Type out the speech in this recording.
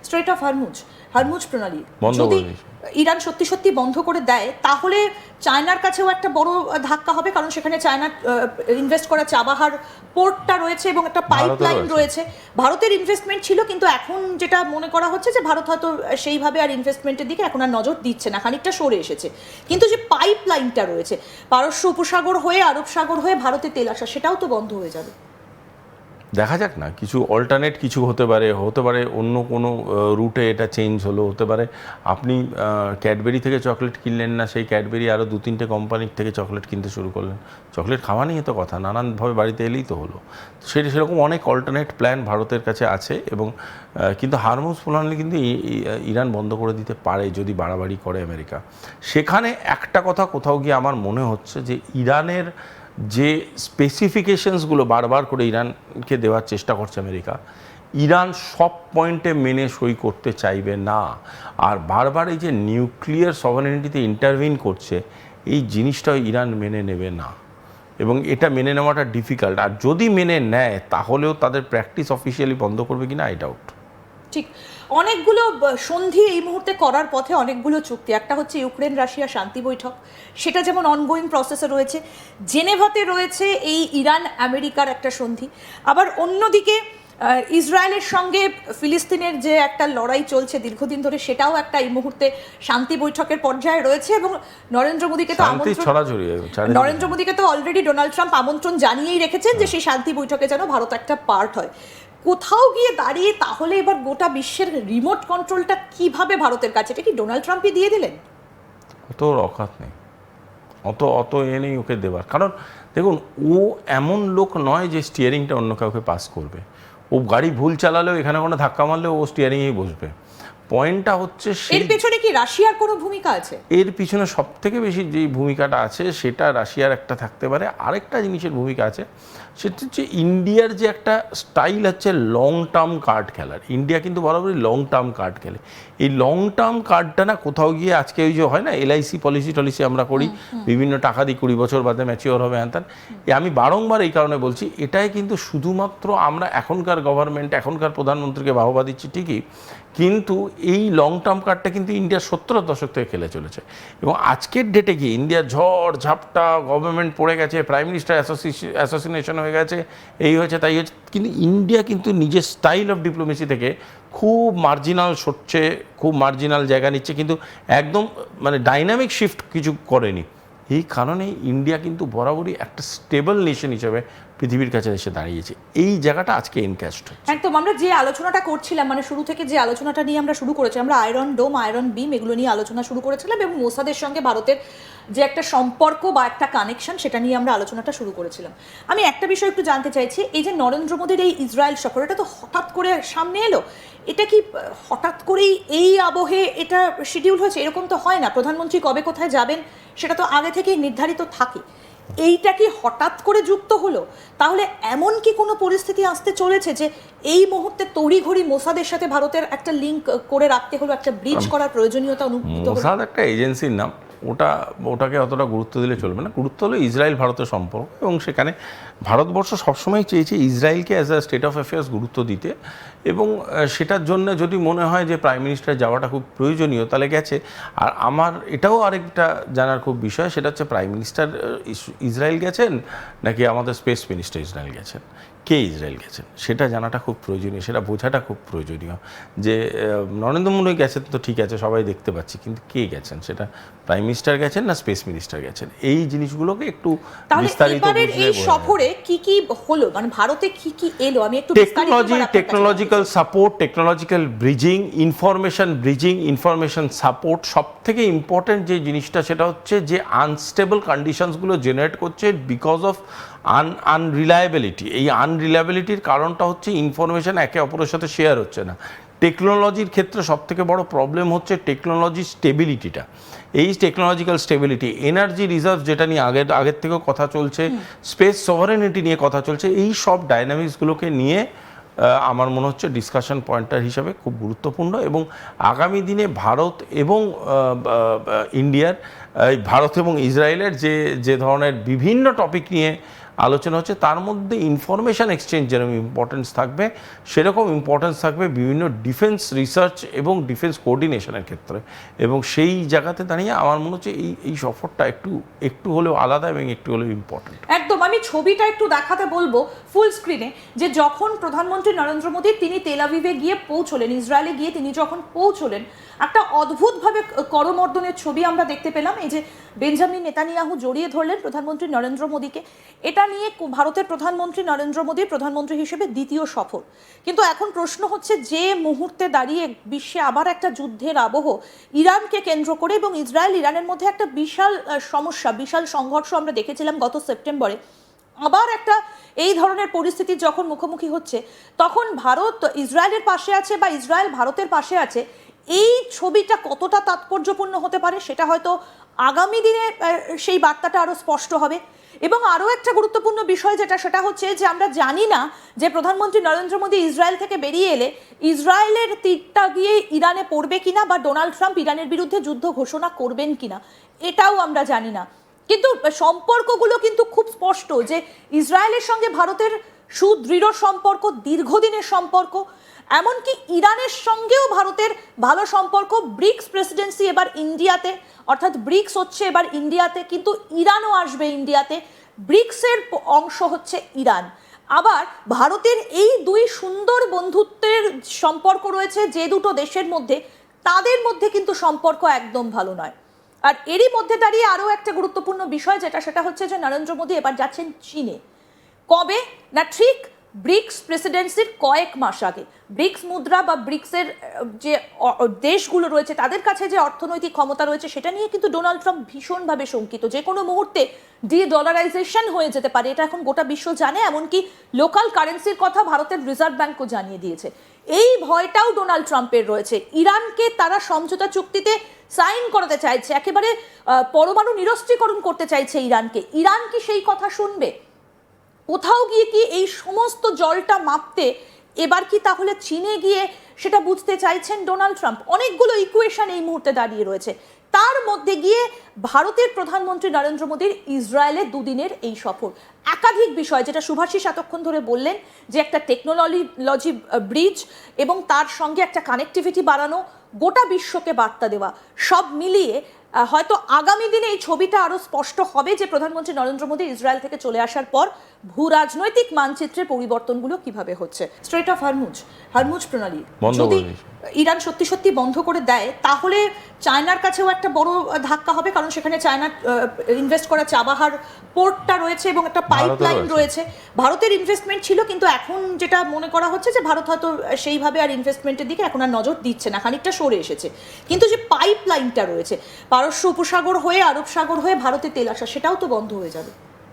Strait of Hormuz প্রণালী যদি Iran সত্যি সত্যি বন্ধ করে দেয় তাহলে চায়নার কাছেও একটা বড় ধাক্কা হবে, কারণ সেখানে চায়না ইনভেস্ট করা চাবাহার পোর্টটা রয়েছে এবং একটা পাইপলাইন রয়েছে। ভারতের ইনভেস্টমেন্ট ছিল, কিন্তু এখন যেটা মনে করা হচ্ছে যে ভারত হয়তো সেইভাবে আর ইনভেস্টমেন্টের দিকে এখন আর নজর দিচ্ছে না, খানিকটা সরে এসেছে। কিন্তু যে পাইপলাইনটা রয়েছে পারস্য উপসাগর হয়ে আরব সাগর হয়ে ভারতে তেল আসা, সেটাও তো বন্ধ হয়ে যাবে। দেখা যাক না, কিছু অল্টারনেট কিছু হতে পারে অন্য কোনো রুটে এটা চেঞ্জ হলো, হতে পারে আপনি ক্যাডবেরি থেকে চকলেট কিনলেন না, সেই ক্যাডবেরি আরও 2-3টে কোম্পানির থেকে চকলেট কিনতে শুরু করলেন। চকলেট খাওয়া নিয়ে তো কথা, নানানভাবে বাড়িতে এলেই তো হলো। সেরকম অনেক অল্টারনেট প্ল্যান ভারতের কাছে আছে, এবং কিন্তু হরমুজ প্রণালী কিন্তু ইরান বন্ধ করে দিতে পারে যদি বাড়াবাড়ি করে আমেরিকা। সেখানে একটা কথা কোথাও গিয়ে আমার মনে হচ্ছে যে ইরানের যে স্পেসিফিকেশনসগুলো বারবার করে ইরানকে দেওয়ার চেষ্টা করছে আমেরিকা, ইরান সব পয়েন্টে মেনে সই করতে চাইবে না। আর বারবার এই যে নিউক্লিয়ার সভারেনিটিতে ইন্টারভিন করছে, এই জিনিসটাও ইরান মেনে নেবে না, এবং এটা মেনে নেওয়াটা ডিফিকাল্ট। আর যদি মেনে নেয় তাহলেও তাদের প্র্যাকটিস অফিসিয়ালি বন্ধ করবে কিনা আই ডাউট। ঠিক, অনেকগুলো সন্ধি এই মুহূর্তে করার পথে, অনেকগুলো চুক্তি। একটা হচ্ছে ইউক্রেন রাশিয়া শান্তি বৈঠক, সেটা যেমন অনগোয়িং প্রসেসে রয়েছে। জেনেভাতে রয়েছে এই ইরান আমেরিকার একটা সন্ধি। আবার অন্যদিকে ইসরায়েলের সঙ্গে ফিলিস্তিনের যে একটা লড়াই চলছে দীর্ঘদিন ধরে, সেটাও একটা এই মুহূর্তে শান্তি বৈঠকের পর্যায়ে রয়েছে। এবং নরেন্দ্র মোদীকে তো অলরেডি ডোনাল্ড ট্রাম্প আমন্ত্রণ জানিয়েই রেখেছেন যে সেই শান্তি বৈঠকে যেন ভারত একটা পার্ট হয়। কোথাও গিয়ে দাঁড়িয়ে তাহলে এবার গোটা বিশ্বের রিমোট কন্ট্রোলটা কিভাবে ভারতের কাছে? এটা কি ডোনাল্ড ট্রাম্পই দিয়ে দিলেন? অত অকাত নেই, অত নেই ওকে দেওয়ার। কারণ দেখুন, ও এমন লোক নয় যে স্টিয়ারিংটা অন্য কাউকে পাস করবে। ও গাড়ি ভুল চালালেও, এখানে কোনো ধাক্কা মারলেও ও স্টিয়ারিংয়েই বসবে। পয়েন্টটা হচ্ছে এর পেছনে কি রাশিয়ার কোনো ভূমিকা আছে? এর পিছনে সব থেকে বেশি যে ভূমিকাটা আছে সেটা রাশিয়ার একটা থাকতে পারে। আরেকটা জিনিসের ভূমিকা আছে, সেটা হচ্ছে ইন্ডিয়ার যে একটা স্টাইল হচ্ছে লং টার্ম কার্ড খেলার। ইন্ডিয়া কিন্তু বরাবরই লং টার্ম কার্ড খেলে। এই লং টার্ম কার্ডটা না কোথাও গিয়ে, আজকে ওই যে হয় না LIC পলিসি আমরা করি, বিভিন্ন টাকা দিই, 20 বছর বাদে ম্যাচিওর হবে হ্যান। আমি বারংবার এই কারণে বলছি, এটাই কিন্তু শুধুমাত্র আমরা এখনকার গভর্নমেন্ট, এখনকার প্রধানমন্ত্রীকে বাহবা দিচ্ছি ঠিকই, কিন্তু এই লং টার্ম কার্ডটা কিন্তু ইন্ডিয়ার 70-এর দশক থেকে খেলে চলেছে। এবং আজকের ডেটে গিয়ে ইন্ডিয়ার ঝড় ঝাপটা, গভর্নমেন্ট পড়ে গেছে, প্রাইম মিনিস্টার অ্যাসোসিনেশন হয়ে গেছে, এই হয়েছে তাই হয়েছে, কিন্তু ইন্ডিয়া কিন্তু নিজের স্টাইল অফ ডিপ্লোমেসি থেকে খুব মার্জিনাল সরছে, খুব মার্জিনাল জায়গা নিচ্ছে, কিন্তু একদম মানে ডাইনামিক শিফট কিছু করেনি। এই কারণে ইন্ডিয়া কিন্তু বরাবরই একটা স্টেবল নেশন হিসেবে পৃথিবীর কাছে এসে দাঁড়িয়েছে। এই জায়গাটা আজকে ইনক্যাস্ট হচ্ছে। একদম আমরা যে আলোচনাটা করছিলাম, মানে শুরু থেকে যে আলোচনাটা নিয়ে আমরা শুরু করেছি, আমরা আয়রন ডোম, আয়রন বিম এগুলো নিয়ে আলোচনা শুরু করেছিলাম, এবং মোসাদের সঙ্গে ভারতের যে একটা সম্পর্ক বা একটা কানেকশন, সেটা নিয়ে আমরা আলোচনাটা শুরু করেছিলাম। আমি একটা বিষয় একটু জানতে চাইছি, এই যে নরেন্দ্র মোদীর এই ইসরায়েল সফর, এটা তো হঠাৎ করে সামনে এলো। এটা কি হঠাৎ করেই এই আবহে এটা শিডিউল হয়েছে? এরকম তো হয় না, প্রধানমন্ত্রী কবে কোথায় যাবেন সেটা তো আগে থেকেই নির্ধারিত থাকে। এইটা কি হঠাৎ করে যুক্ত হলো? তাহলে এমন কি কোনো পরিস্থিতি আসতে চলেছে যে এই মুহূর্তে তড়িঘড়ি মোসাদের সাথে ভারতের একটা লিঙ্ক করে রাখতে হলো, একটা ব্রিজ করার প্রয়োজনীয়তা অনুভূত হলো? মোসাদ একটা এজেন্সির নাম, ওটাকে অতটা গুরুত্ব দিলে চলবে না। গুরুত্ব হলো ইসরায়েল ভারতের সম্পর্ক, এবং সেখানে ভারতবর্ষ সবসময় চেয়েছে ইসরায়েলকে as a state of affairs গুরুত্ব দিতে, এবং সেটার জন্য যদি মনে হয় যে প্রাইম মিনিস্টার যাওয়াটা খুব প্রয়োজনীয় তাহলে গেছে। আর আমার এটাও আরেকটা জানার খুব বিষয়, সেটা হচ্ছে প্রাইম মিনিস্টার ইসরায়েল গেছেন নাকি আমাদের স্পেস মিনিস্টার ইসরায়েল গেছেন, কে ইসরায়েল গেছেন সেটা জানাটা খুব প্রয়োজনীয়, সেটা বোঝাটা খুব প্রয়োজনীয়। যে নরেন্দ্র মোদী গেছেন তো ঠিক আছে, সবাই দেখতে পাচ্ছি, কিন্তু কে গেছেন, সেটা প্রাইম মিনিস্টার গেছেন না স্পেস মিনিস্টার গেছেন, এই জিনিসগুলোকে একটু বিস্তারিত এই সফরে কি কি হলো, মানে ভারতে কি কি এলো, আমি একটু technological support, technological bridging, information support. সব থেকে ইম্পর্টেন্ট যে জিনিসটা সেটা হচ্ছে যে আনস্টেবল কন্ডিশনসগুলো জেনারেট করছে বিকজ অফ আনরিলায়েবিলিটি। এই আনরিলায়েবিলিটির কারণটা হচ্ছে ইনফরমেশন একে অপরের সাথে শেয়ার হচ্ছে না। টেকনোলজির ক্ষেত্রে সবথেকে বড় প্রবলেম হচ্ছে টেকনোলজির স্টেবিলিটিটা। এই টেকনোলজিক্যাল স্টেবিলিটি, এনার্জি রিজার্ভ যেটা নিয়ে আগের থেকেও কথা চলছে, স্পেস সভারেনিটি নিয়ে কথা চলছে, এই সব ডাইনামিক্সগুলোকে নিয়ে আমার মনে হচ্ছে ডিসকাশন পয়েন্টার হিসাবে খুব গুরুত্বপূর্ণ। এবং আগামী দিনে ভারত এবং ভারত এবং ইসরায়েলের যে ধরনের বিভিন্ন টপিক নিয়ে আলোচনা হচ্ছে, তার মধ্যে ইনফরমেশন এক্সচেঞ্জ যেরকম ইম্পর্টেন্স থাকবে, সেরকম ইম্পর্টেন্স থাকবে বিভিন্ন ডিফেন্স রিসার্চ এবং ডিফেন্স কোঅর্ডিনেশনের ক্ষেত্রে। এবং সেই জায়গাতে দাঁড়িয়ে আমার মনে হচ্ছে এই সফরটা একটু হলেও আলাদা এবং একটু হলেও ইম্পর্টেন্ট। একদম, আমি ছবিটা একটু দেখাতে বলবো ফুল স্ক্রিনে, যে যখন প্রধানমন্ত্রী নরেন্দ্র মোদী তিনি তেল আভিভে গিয়ে পৌঁছলেন, ইসরায়েলে গিয়ে তিনি যখন পৌঁছলেন, একটা অদ্ভুতভাবে করমর্দনের ছবি আমরা দেখতে পেলাম। এই যে বেঞ্জামিন নেতানিয়াহু জড়িয়ে ধরলেন প্রধানমন্ত্রী নরেন্দ্র মোদীকে। এটা নিয়ে ভারতের প্রধানমন্ত্রী নরেন্দ্র মোদীর প্রধানমন্ত্রী হিসেবে দ্বিতীয় সফর। কিন্তু এখন প্রশ্ন হচ্ছে, যে মুহূর্তে দাঁড়িয়ে বিশ্বে আবার একটা যুদ্ধের আবহ ইরানকে কেন্দ্র করে, এবং ইসরায়েল ইরানের মধ্যে একটা বিশাল সমস্যা, বিশাল সংঘর্ষ আমরা দেখেছিলাম গত সেপ্টেম্বরে, আবার একটা এই ধরনের পরিস্থিতি যখন মুখোমুখি হচ্ছে, তখন ভারত ইসরায়েলের পাশে আছে বা ইসরায়েল ভারতের পাশে আছে, এই ছবিটা কতটা তাৎপর্যপূর্ণ হতে পারে সেটা হয়তো আগামী দিনে সেই বার্তাটা আরও স্পষ্ট হবে। এবং আরও একটা গুরুত্বপূর্ণ বিষয় সেটা হচ্ছে যে আমরা জানি না যে প্রধানমন্ত্রী নরেন্দ্র মোদী ইসরায়েল থেকে বেরিয়ে এলে ইসরায়েলের তীরটা গিয়ে ইরানে পড়বে কিনা, বা ডোনাল্ড ট্রাম্প ইরানের বিরুদ্ধে যুদ্ধ ঘোষণা করবেন কিনা, এটাও আমরা জানি না। কিন্তু সম্পর্কগুলো কিন্তু খুব স্পষ্ট যে ইসরায়েলের সঙ্গে ভারতের সুদৃঢ় সম্পর্ক, দীর্ঘদিনের সম্পর্ক, এমনকি ইরানের সঙ্গেও ভারতের ভালো সম্পর্ক। ব্রিক্স প্রেসিডেন্সি এবার ইন্ডিয়াতে, অর্থাৎ ব্রিক্স হচ্ছে এবার ইন্ডিয়াতে, কিন্তু ইরানও আসবে ইন্ডিয়াতে। ব্রিক্সের অংশ হচ্ছে ইরান। আবার ভারতের এই দুই সুন্দর বন্ধুত্বের সম্পর্ক রয়েছে যে দুটো দেশের মধ্যে, তাদের মধ্যে কিন্তু সম্পর্ক একদম ভালো নয়। আর এরই মধ্যে দাঁড়িয়ে আরও একটা গুরুত্বপূর্ণ বিষয় সেটা হচ্ছে যে নরেন্দ্র মোদী এবার যাচ্ছেন চীনে। কবে না, ঠিক ব্রিক্স প্রেসিডেন্সির কয়েক মাস আগে। ব্রিক্স মুদ্রা বা ব্রিক্সের যে দেশগুলো রয়েছে তাদের কাছে যে অর্থনৈতিক ক্ষমতা রয়েছে, সেটা নিয়ে কিন্তু ডোনাল্ড ট্রাম্প ভীষণভাবে শঙ্কিত। যে কোনো মুহূর্তে ডলারাইজেশন হয়ে যেতে পারে, এটা এখন গোটা বিশ্ব জানে। এমনকি লোকাল কারেন্সির কথা ভারতের রিজার্ভ ব্যাংকও জানিয়ে দিয়েছে। এই ভয়টাও ডোনাল্ড ট্রাম্পের রয়েছে। ইরানকে তারা সমঝোতা চুক্তিতে সাইন করাতে চাইছে, একেবারে পরমাণু নিরস্ত্রীকরণ করতে চাইছে ইরানকে। ইরান কি সেই কথা শুনবে? কোথাও গিয়ে কি এই সমস্ত জলটা মাপতে এবার কি তাহলে চীনে গিয়ে সেটা বুঝতে চাইছেন ডোনাল্ড ট্রাম্প? অনেকগুলো ইকুয়েশন এই মুহূর্তে দাঁড়িয়ে রয়েছে। তার মধ্যে গিয়ে ভারতের প্রধানমন্ত্রী নরেন্দ্র মোদীর ইসরায়েলে দুদিনের এই সফর, একাধিক বিষয়, যেটা শুভাশিস এতক্ষণ ধরে বললেন, যে একটা টেকনোলজি ব্রিজ এবং তার সঙ্গে একটা কানেক্টিভিটি বাড়ানো, গোটা বিশ্বকে বার্তা দেওয়া, সব মিলিয়ে হয়তো আগামী দিনে এই ছবিটা আরো স্পষ্ট হবে যে প্রধানমন্ত্রী নরেন্দ্র মোদী ইসরায়েল থেকে চলে আসার পর ভূ রাজনৈতিক মানচিত্রের পরিবর্তনগুলো কিভাবে হচ্ছে। স্ট্রেট অফ হরমুজ প্রণালী যদি ইরান সত্যি সত্যি বন্ধ করে দেয়, তাহলে চায়নার কাছেও একটা বড় ধাক্কা হবে, কারণ সেখানে চায়না ইনভেস্ট করা চাবাহার পোর্টটা রয়েছে এবং একটা পাইপলাইন রয়েছে। ভারতের ইনভেস্টমেন্ট ছিল, কিন্তু এখন যেটা মনে করা হচ্ছে যে ভারত হয়তো সেইভাবে আর ইনভেস্টমেন্টের দিকে এখন আর নজর দিচ্ছে না, খানিকটা সরে এসেছে। কিন্তু যে পাইপলাইনটা রয়েছে পারস্য উপসাগর হয়ে, আরব সাগর হয়ে ভারতে তেল আসা, সেটাও তো বন্ধ হয়ে যাবে।